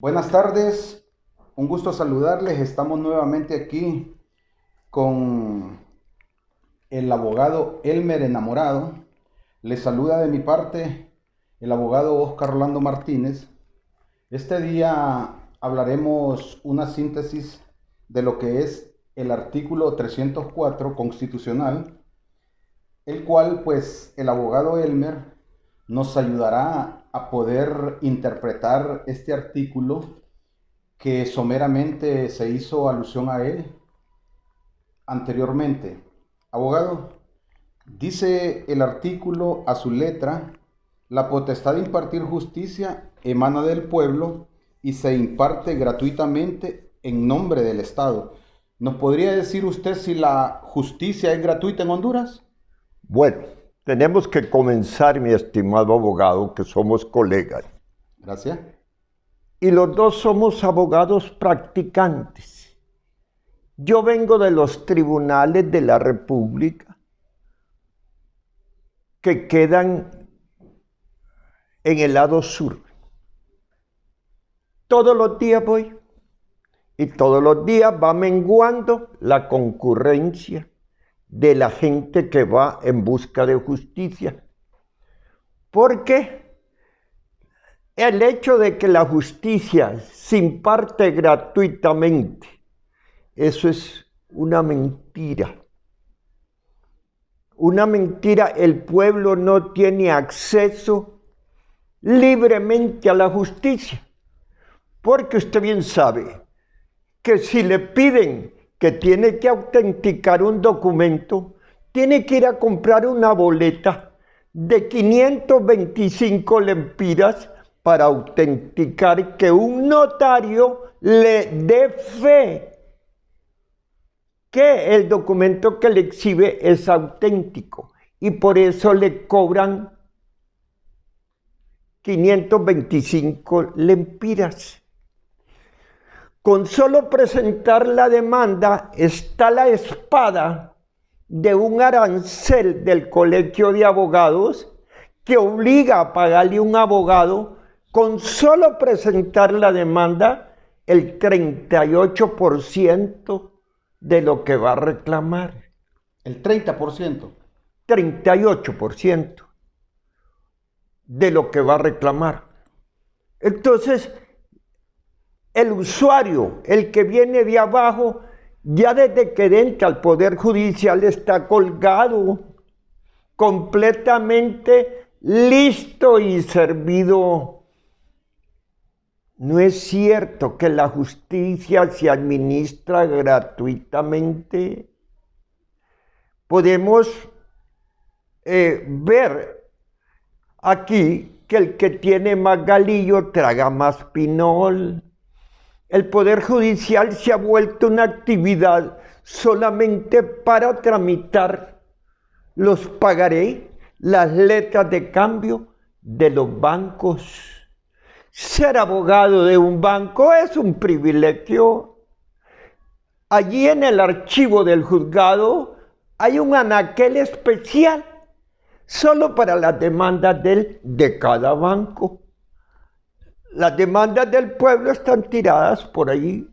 Buenas tardes, un gusto saludarles. Estamos nuevamente aquí con el abogado Elmer Enamorado. Les saluda de mi parte el abogado Oscar Rolando Martínez. Este día hablaremos una síntesis de lo que es el artículo 304 constitucional, el cual pues el abogado Elmer nos ayudará a poder interpretar este artículo que someramente se hizo alusión a él anteriormente. Abogado, dice el artículo a su letra: la potestad de impartir justicia emana del pueblo y se imparte gratuitamente en nombre del Estado. ¿Nos podría decir usted si la justicia es gratuita en Honduras? Bueno, tenemos que comenzar, mi estimado abogado, que somos colegas. Gracias. Y los dos somos abogados practicantes. Yo vengo de los tribunales de la República que quedan en el lado sur. Todos los días voy y todos los días va menguando la concurrencia de la gente que va en busca de justicia. Porque el hecho de que la justicia se imparte gratuitamente, eso es una mentira. Una mentira. El pueblo no tiene acceso libremente a la justicia. Porque usted bien sabe que si le piden que tiene que autenticar un documento, tiene que ir a comprar una boleta de 525 lempiras para autenticar que un notario le dé fe que el documento que le exhibe es auténtico, y por eso le cobran 525 lempiras. Con solo presentar la demanda está la espada de un arancel del Colegio de Abogados que obliga a pagarle un abogado, con solo presentar la demanda, el 38% de lo que va a reclamar. El 30%. 38% de lo que va a reclamar. Entonces, el usuario, el que viene de abajo, ya desde que entra al Poder Judicial está colgado, completamente listo y servido. No es cierto que la justicia se administra gratuitamente. Podemos ver aquí que el que tiene más galillo traga más pinol. El Poder Judicial se ha vuelto una actividad solamente para tramitar los pagaré, las letras de cambio de los bancos. Ser abogado de un banco es un privilegio. Allí en el archivo del juzgado hay un anaquel especial solo para las demandas de cada banco. Las demandas del pueblo están tiradas por ahí.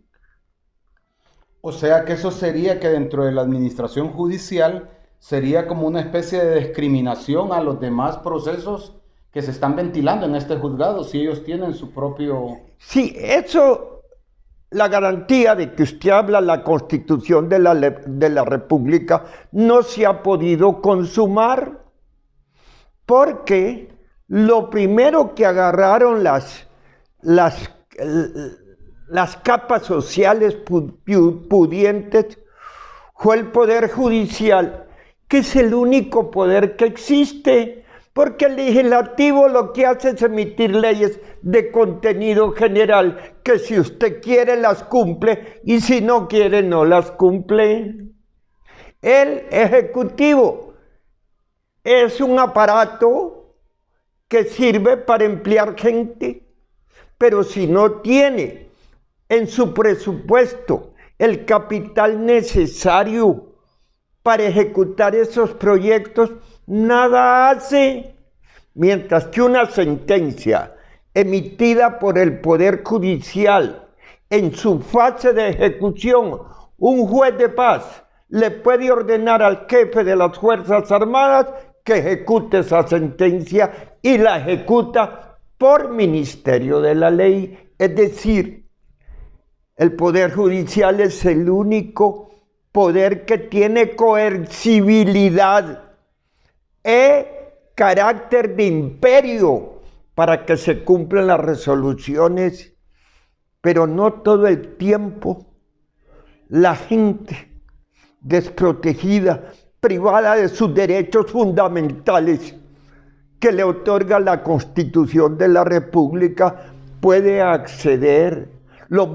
O sea que eso sería que dentro de la administración judicial sería como una especie de discriminación a los demás procesos que se están ventilando en este juzgado, si ellos tienen su propio... Sí, eso, la garantía de que usted habla, la Constitución de la República, no se ha podido consumar, porque lo primero que agarraron las capas sociales pudientes fue el Poder Judicial, que es el único poder que existe, porque el legislativo lo que hace es emitir leyes de contenido general, que si usted quiere las cumple y si no quiere no las cumple. El ejecutivo es un aparato que sirve para emplear gente, pero si no tiene en su presupuesto el capital necesario para ejecutar esos proyectos, nada hace. Mientras que una sentencia emitida por el Poder Judicial en su fase de ejecución, un juez de paz le puede ordenar al jefe de las Fuerzas Armadas que ejecute esa sentencia y la ejecuta por ministerio de la ley. Es decir, el Poder Judicial es el único poder que tiene coercibilidad y carácter de imperio para que se cumplan las resoluciones, pero no todo el tiempo la gente desprotegida, privada de sus derechos fundamentales que le otorga la Constitución de la República, puede acceder. Los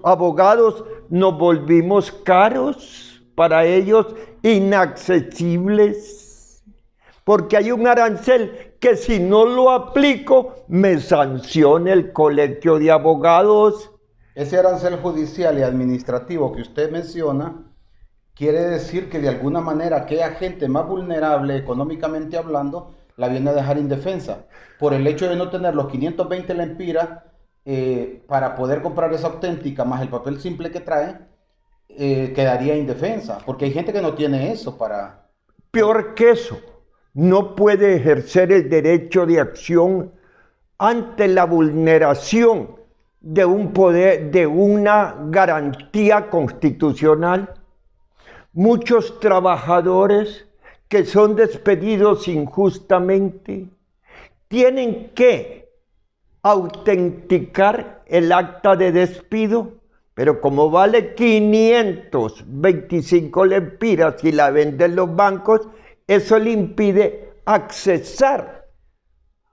abogados nos volvimos caros, para ellos inaccesibles, porque hay un arancel que si no lo aplico me sanciona el colegio de abogados. Ese arancel judicial y administrativo que usted menciona quiere decir que de alguna manera aquella gente más vulnerable económicamente hablando la viene a dejar indefensa por el hecho de no tener los 520 lempiras para poder comprar esa auténtica más el papel simple que trae, quedaría indefensa, porque hay gente que no tiene eso para... Peor que eso, no puede ejercer el derecho de acción ante la vulneración de un poder, de una garantía constitucional. Muchos trabajadores que son despedidos injustamente tienen que autenticar el acta de despido, pero como vale 525 lempiras y la venden los bancos, eso le impide accesar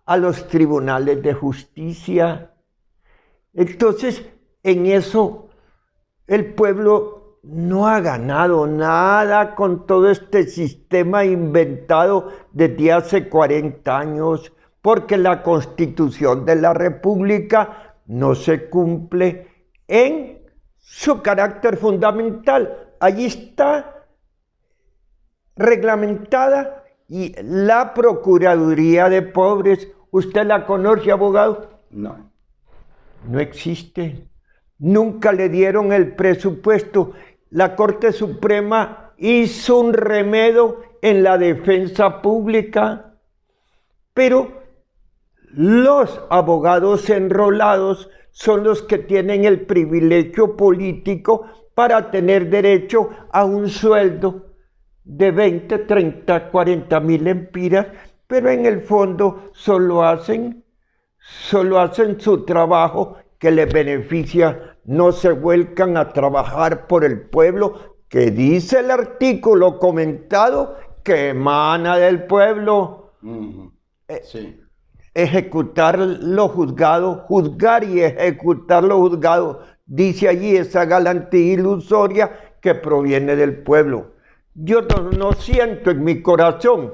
a los tribunales de justicia. Entonces, en eso, el pueblo no ha ganado nada con todo este sistema inventado desde hace 40 años, porque la Constitución de la República no se cumple en su carácter fundamental. Allí está reglamentada y la Procuraduría de Pobres, ¿usted la conoce, abogado? No. No existe. Nunca le dieron el presupuesto. La Corte Suprema hizo un remedio en la defensa pública, pero los abogados enrolados son los que tienen el privilegio político para tener derecho a un sueldo de 20, 30, 40 mil lempiras, pero en el fondo solo hacen su trabajo que les beneficia, no se vuelcan a trabajar por el pueblo, que dice el artículo comentado que emana del pueblo. Sí. Ejecutar lo juzgado, juzgar y ejecutar lo juzgado, dice allí esa galantía ilusoria que proviene del pueblo. Yo no siento en mi corazón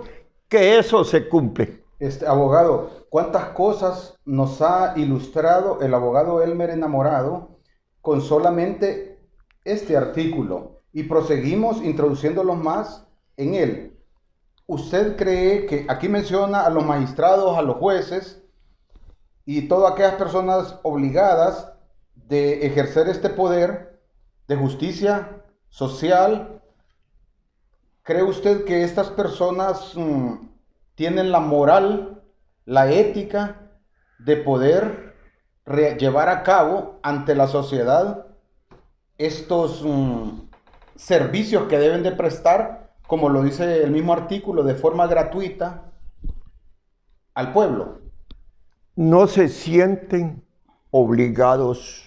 que eso se cumple. Abogado, ¿cuántas cosas nos ha ilustrado el abogado Elmer Enamorado con solamente este artículo? Y proseguimos introduciéndolos más en él. ¿Usted cree que aquí menciona a los magistrados, a los jueces y todas aquellas personas obligadas de ejercer este poder de justicia social? ¿Cree usted que estas personas tienen la moral, la ética de poder llevar a cabo ante la sociedad estos servicios que deben de prestar, como lo dice el mismo artículo, de forma gratuita al pueblo? No se sienten obligados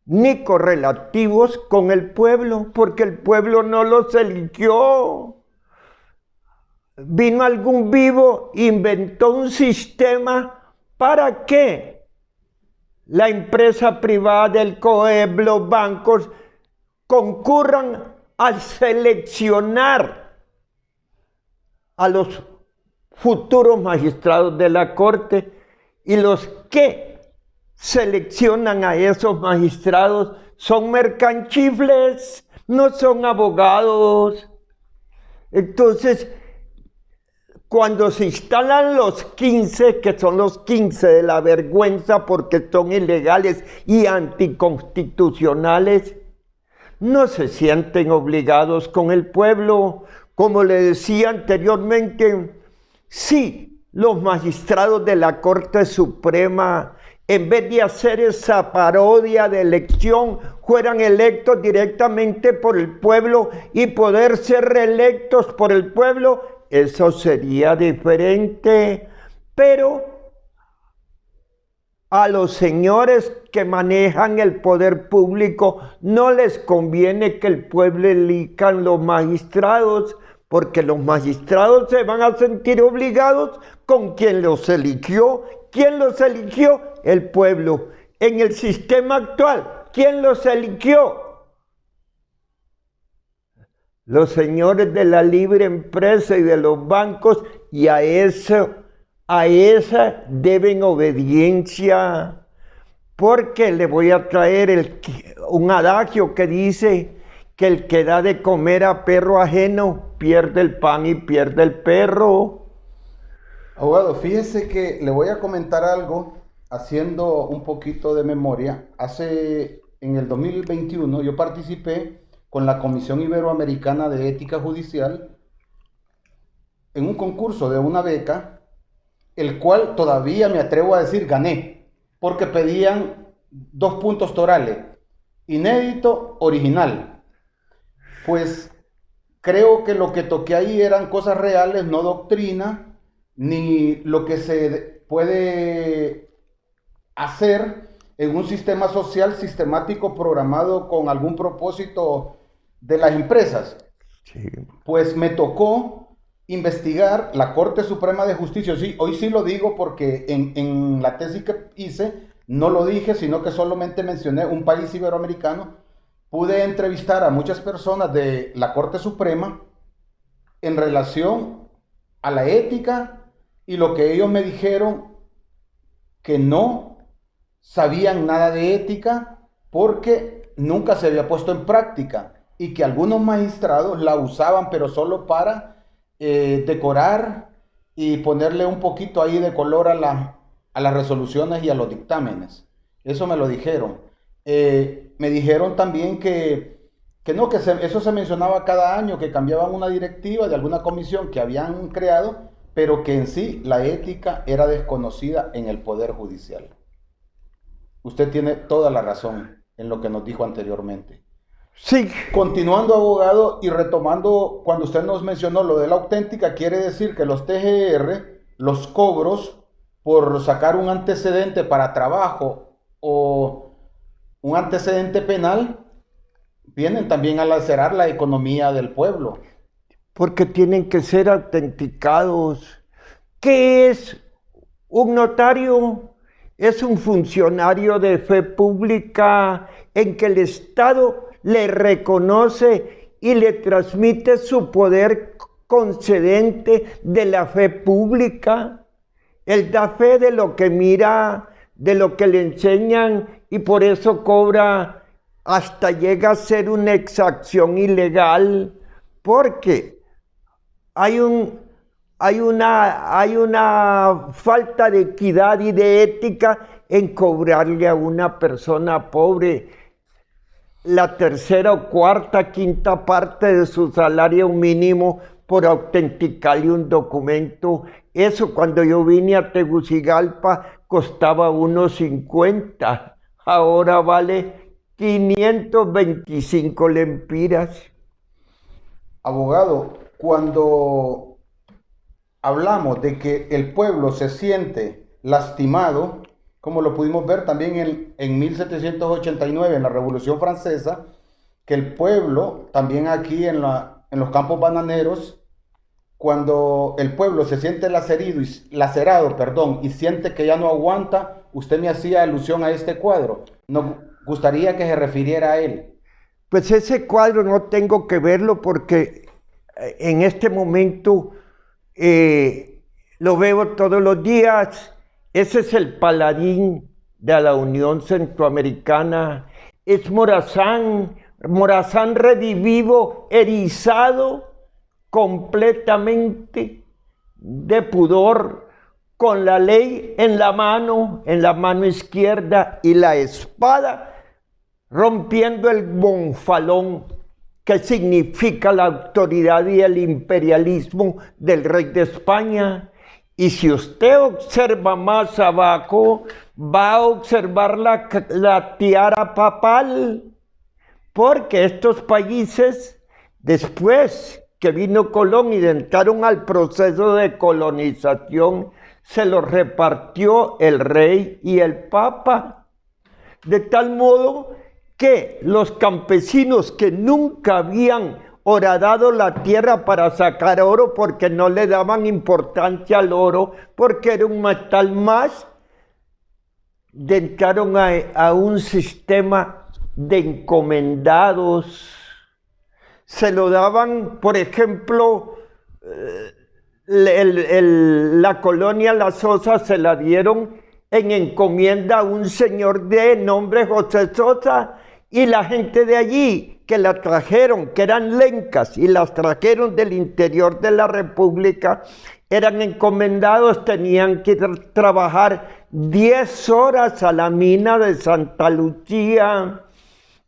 ni correlativos con el pueblo, porque el pueblo no los eligió. Vino algún vivo, inventó un sistema para que la empresa privada, el COEP, los bancos concurran a seleccionar a los futuros magistrados de la Corte, y los que seleccionan a esos magistrados son mercanchifles, no son abogados. Entonces, cuando se instalan los 15, que son los 15 de la vergüenza porque son ilegales y anticonstitucionales, no se sienten obligados con el pueblo. Como le decía anteriormente, si los magistrados de la Corte Suprema, en vez de hacer esa parodia de elección, fueran electos directamente por el pueblo y poder ser reelectos por el pueblo, eso sería diferente. Pero a los señores que manejan el poder público no les conviene que el pueblo elija los magistrados, porque los magistrados se van a sentir obligados con quien los eligió. ¿Quién los eligió? El pueblo. En el sistema actual, ¿quién los eligió? Los señores de la libre empresa y de los bancos, y a esa deben obediencia, porque le voy a traer un adagio que dice que el que da de comer a perro ajeno pierde el pan y pierde el perro. Abogado, fíjese que le voy a comentar algo haciendo un poquito de memoria. En el 2021 yo participé con la Comisión Iberoamericana de Ética Judicial en un concurso de una beca, el cual todavía me atrevo a decir gané, porque pedían 2 puntos torales, inédito, original. Pues creo que lo que toqué ahí eran cosas reales, no doctrina, ni lo que se puede hacer en un sistema social sistemático programado con algún propósito de las empresas. Sí. Pues me tocó investigar la Corte Suprema de Justicia. Sí, hoy sí lo digo porque en la tesis que hice no lo dije, sino que solamente mencioné un país iberoamericano. Pude entrevistar a muchas personas de la Corte Suprema en relación a la ética y lo que ellos me dijeron, que no sabían nada de ética porque nunca se había puesto en práctica y que algunos magistrados la usaban pero solo para decorar y ponerle un poquito ahí de color a las resoluciones y a los dictámenes. Eso me lo dijeron. Me dijeron también que eso se mencionaba cada año, que cambiaban una directiva de alguna comisión que habían creado, pero que en sí la ética era desconocida en el Poder Judicial. Usted tiene toda la razón en lo que nos dijo anteriormente. Sí. Continuando, abogado, y retomando cuando usted nos mencionó lo de la auténtica, quiere decir que los TGR, los cobros por sacar un antecedente para trabajo o un antecedente penal, vienen también a lacerar la economía del pueblo. Porque tienen que ser autenticados. ¿Qué es un notario? Es un funcionario de fe pública en que el Estado le reconoce y le transmite su poder concedente de la fe pública. Él da fe de lo que mira, de lo que le enseñan, y por eso cobra, hasta llega a ser una exacción ilegal, porque hay una falta de equidad y de ética en cobrarle a una persona pobre la tercera o cuarta, quinta parte de su salario mínimo por autenticarle un documento. Eso cuando yo vine a Tegucigalpa costaba unos 50, ahora vale 525 lempiras. Abogado, cuando hablamos de que el pueblo se siente lastimado, como lo pudimos ver también en 1789, en la Revolución Francesa, que el pueblo, también aquí en los campos bananeros, cuando el pueblo se siente lacerado, y siente que ya no aguanta, usted me hacía alusión a este cuadro. Nos gustaría que se refiriera a él. Pues ese cuadro no tengo que verlo porque en este momento lo veo todos los días. Ese es el paladín de la Unión Centroamericana. Es Morazán redivivo, erizado completamente de pudor, con la ley en la mano izquierda y la espada, rompiendo el bonfalón que significa la autoridad y el imperialismo del rey de España. Y si usted observa más abajo, va a observar la tiara papal, porque estos países, después que vino Colón y entraron al proceso de colonización, se los repartió el rey y el papa, de tal modo que los campesinos que nunca habían horadado la tierra para sacar oro, porque no le daban importancia al oro, porque era un metal más, entraron a un sistema de encomendados. Se lo daban, por ejemplo, la colonia La Sosa se la dieron en encomienda a un señor de nombre José Sosa, y la gente de allí que la trajeron, que eran lencas, y las trajeron del interior de la República, eran encomendados, tenían que trabajar 10 horas a la mina de Santa Lucía,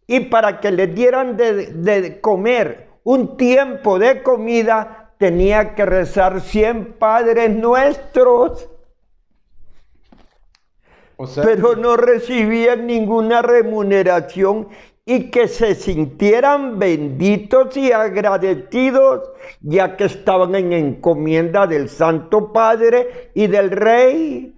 y para que les dieran de comer un tiempo de comida, tenía que rezar 100 Padres Nuestros. O sea, pero no recibían ninguna remuneración, y que se sintieran benditos y agradecidos, ya que estaban en encomienda del Santo Padre y del Rey,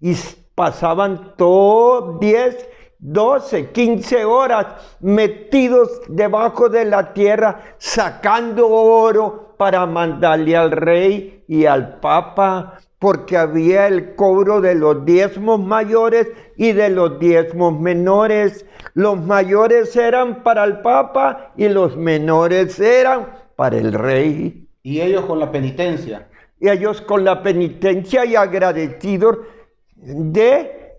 y pasaban todo 10, 12, 15 horas metidos debajo de la tierra, sacando oro para mandarle al Rey y al Papa, porque había el cobro de los diezmos mayores y de los diezmos menores. Los mayores eran para el Papa y los menores eran para el Rey. Y ellos con la penitencia. Y ellos con la penitencia y agradecidos de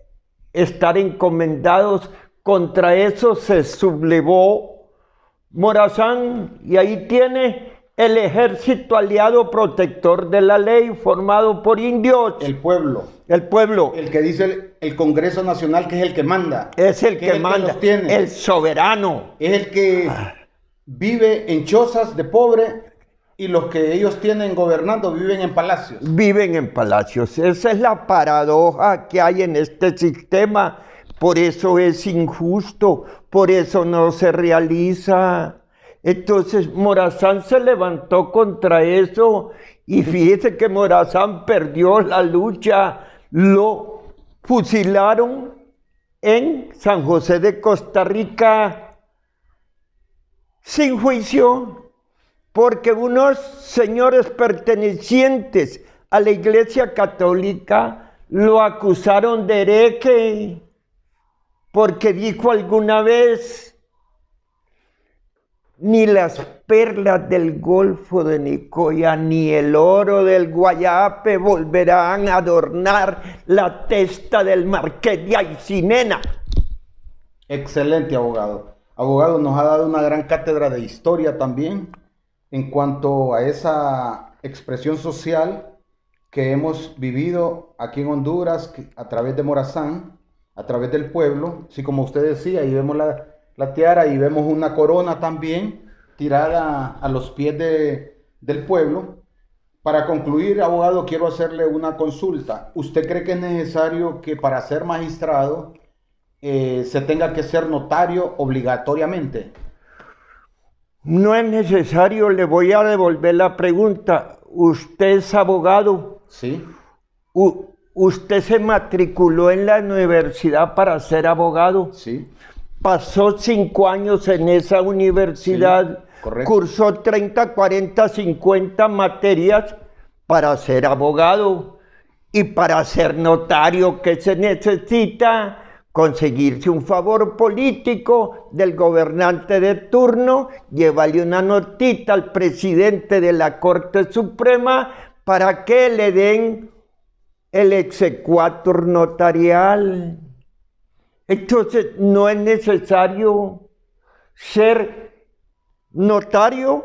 estar encomendados. Contra eso se sublevó Morazán, y ahí tiene el ejército aliado protector de la ley, formado por indios. El pueblo. El pueblo. El que dice el Congreso Nacional, que es el que manda. Es el que manda. Que los tiene. El soberano. Es el que vive en chozas de pobre, y los que ellos tienen gobernando viven en palacios. Viven en palacios. Esa es la paradoja que hay en este sistema. Por eso es injusto, por eso no se realiza. Entonces Morazán se levantó contra eso, y fíjese que Morazán perdió la lucha. Lo fusilaron en San José de Costa Rica sin juicio, porque unos señores pertenecientes a la Iglesia Católica lo acusaron de hereje, porque dijo alguna vez: ni las perlas del Golfo de Nicoya, ni el oro del Guayape volverán a adornar la testa del Marqués de Aycinena. Excelente, abogado. Abogado, nos ha dado una gran cátedra de historia también en cuanto a esa expresión social que hemos vivido aquí en Honduras a través de Morazán, a través del pueblo. Así como usted decía, ahí vemos la tiara y vemos una corona también tirada a los pies del pueblo. Para concluir, abogado, quiero hacerle una consulta. ¿Usted cree que es necesario que para ser magistrado se tenga que ser notario obligatoriamente? No es necesario. Le voy a devolver la pregunta. ¿Usted es abogado? Sí. ¿Usted se matriculó en la universidad para ser abogado? Sí. Pasó 5 años en esa universidad. Sí, correcto. Cursó 30, 40, 50 materias para ser abogado. Y para ser notario, ¿qué se necesita? Conseguirse un favor político del gobernante de turno, llevarle una notita al presidente de la Corte Suprema para que le den el exequatur notarial. Entonces no es necesario ser notario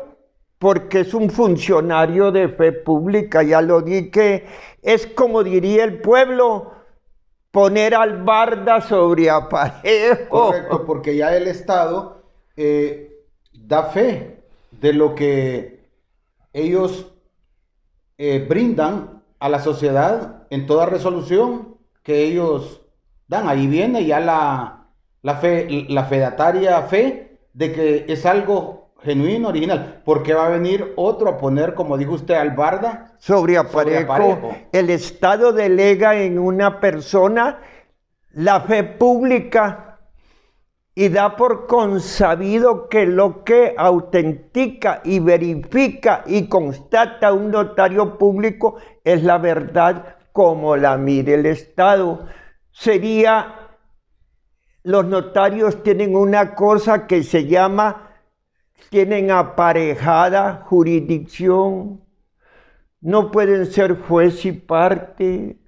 porque es un funcionario de fe pública, ya lo dije, es como diría el pueblo, poner albarda sobre aparejo. Correcto, porque ya el Estado da fe de lo que ellos brindan a la sociedad en toda resolución que ellos dan. Ahí viene ya la fedataria fe de que es algo genuino, original, porque va a venir otro a poner, como dijo usted, albarda Sobre aparejo. El Estado delega en una persona la fe pública y da por consabido que lo que autentica y verifica y constata un notario público es la verdad como la mire el Estado. Los notarios tienen una cosa que se llama, tienen aparejada jurisdicción, no pueden ser juez y parte,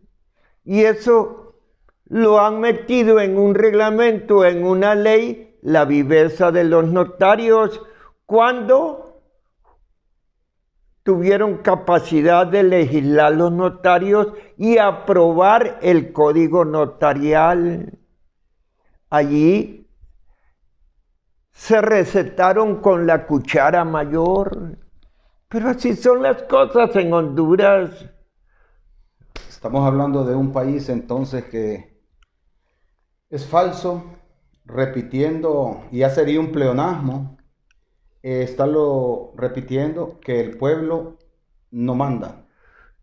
y eso lo han metido en un reglamento, en una ley, la viveza de los notarios, cuando tuvieron capacidad de legislar los notarios y aprobar el código notarial. Allí se recetaron con la cuchara mayor, pero así son las cosas en Honduras. Estamos hablando de un país entonces que es falso, repitiendo, y ya sería un pleonasmo, estarlo repitiendo, que el pueblo no manda.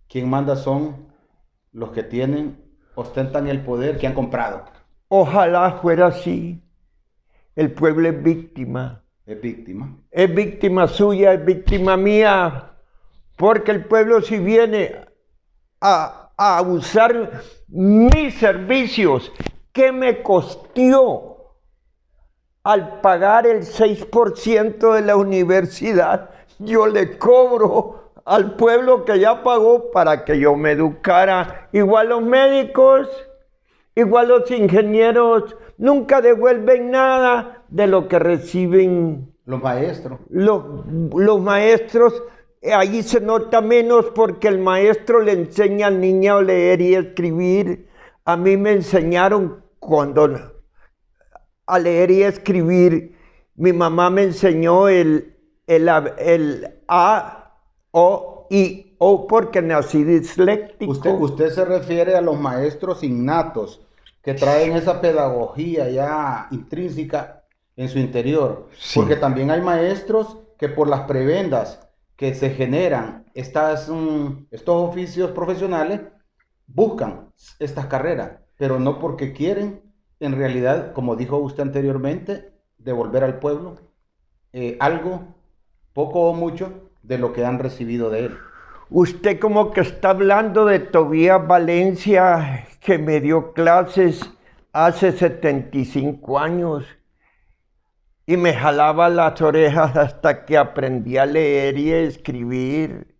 Quien manda son los que ostentan el poder que han comprado. Ojalá fuera así. El pueblo es víctima. Es víctima. Es víctima suya, es víctima mía. Porque el pueblo si viene a usar mis servicios, ¿qué me costó al pagar el 6% de la universidad? Yo le cobro al pueblo que ya pagó para que yo me educara. Igual los médicos, igual los ingenieros, nunca devuelven nada de lo que reciben los maestros. Los maestros, ahí se nota menos porque el maestro le enseña al niño a leer y escribir. A mí me enseñaron a leer y escribir. Mi mamá me enseñó el A, O, I, O porque nací disléctico. Usted se refiere a los maestros innatos que traen esa pedagogía ya intrínseca en su interior. Sí. Porque también hay maestros que por las prebendas que se generan estos oficios profesionales buscan estas carreras, pero no porque quieren, en realidad, como dijo usted anteriormente, devolver al pueblo algo, poco o mucho, de lo que han recibido de él. Usted como que está hablando de Tobías Valencia, que me dio clases hace 75 años y me jalaba las orejas hasta que aprendí a leer y a escribir.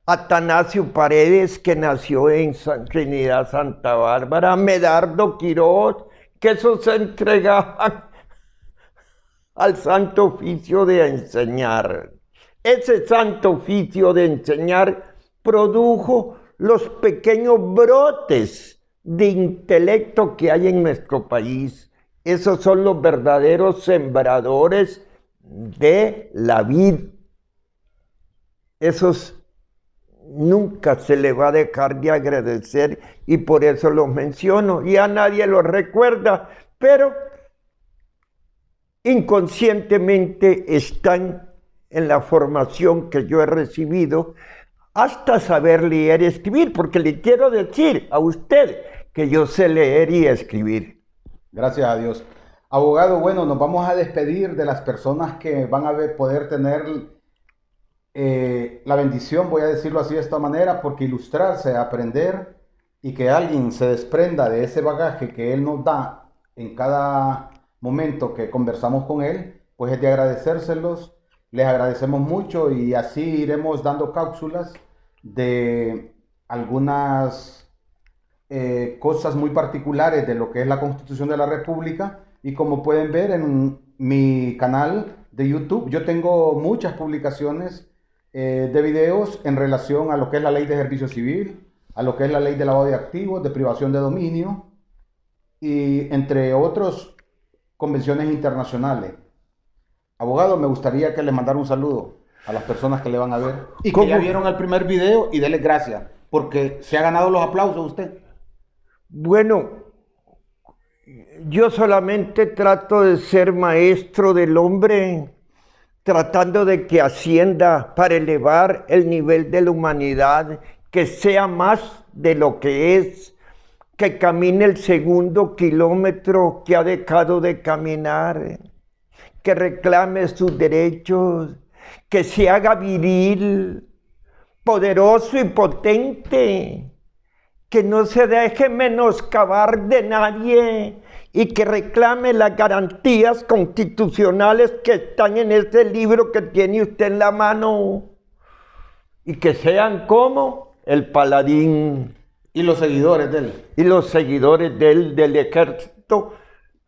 Atanasio Paredes, que nació en Trinidad, Santa Bárbara. Medardo Quiroz, que esos se entregaban al santo oficio de enseñar. Ese santo oficio de enseñar produjo los pequeños brotes de intelecto que hay en nuestro país. Esos son los verdaderos sembradores de la vida. Esos nunca se le va a dejar de agradecer y por eso los menciono. Ya nadie los recuerda, pero inconscientemente están en la formación que yo he recibido hasta saber leer y escribir, porque le quiero decir a usted que yo sé leer y escribir. Gracias a Dios. Abogado, bueno, nos vamos a despedir de las personas que van a poder tener la bendición, voy a decirlo así de esta manera, porque ilustrarse, aprender y que alguien se desprenda de ese bagaje que él nos da en cada momento que conversamos con él, pues es de agradecérselos. Les agradecemos mucho y así iremos dando cápsulas de algunas cosas muy particulares de lo que es la Constitución de la República, y como pueden ver en mi canal de YouTube. Yo tengo muchas publicaciones de videos en relación a lo que es la ley de servicio civil, a lo que es la ley de lavado de activos, de privación de dominio y entre otros convenciones internacionales. Abogado, me gustaría que le mandara un saludo a las personas que le van a ver y que ya vieron el primer video y denle gracias porque se ha ganado los aplausos usted. Bueno, yo solamente trato de ser maestro del hombre, tratando de que ascienda para elevar el nivel de la humanidad, que sea más de lo que es, que camine el segundo kilómetro que ha dejado de caminar, que reclame sus derechos, que se haga viril, poderoso y potente, que no se deje menoscabar de nadie y que reclame las garantías constitucionales que están en este libro que tiene usted en la mano y que sean como el paladín. Y los seguidores de él. Y los seguidores de él, del ejército,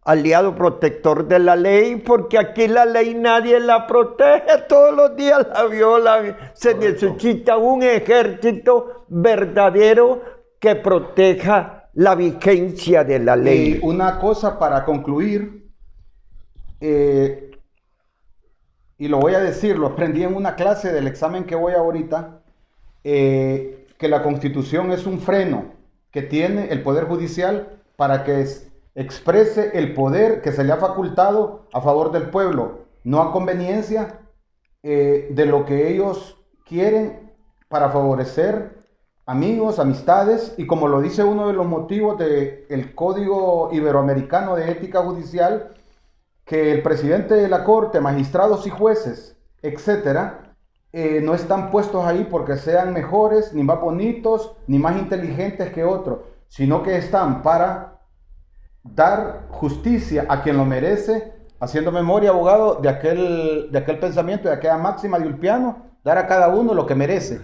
aliado protector de la ley, porque aquí la ley nadie la protege, todos los días la violan. Se necesita un ejército verdadero que proteja la vigencia de la ley. Y una cosa para concluir, y lo voy a decir, lo aprendí en una clase del examen que voy ahorita, que la Constitución es un freno que tiene el Poder Judicial para que exprese el poder que se le ha facultado a favor del pueblo, no a conveniencia de lo que ellos quieren para favorecer amigos, amistades, y como lo dice uno de los motivos del Código Iberoamericano de Ética Judicial, que el presidente de la Corte, magistrados y jueces, etcétera, no están puestos ahí porque sean mejores, ni más bonitos, ni más inteligentes que otros, sino que están para dar justicia a quien lo merece, haciendo memoria, abogado, de aquel pensamiento, de aquella máxima de Ulpiano, dar a cada uno lo que merece.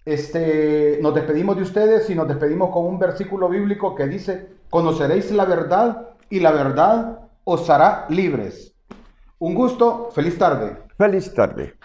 Nos despedimos de ustedes y nos despedimos con un versículo bíblico que dice: conoceréis la verdad y la verdad os hará libres. Un gusto, feliz tarde. Feliz tarde.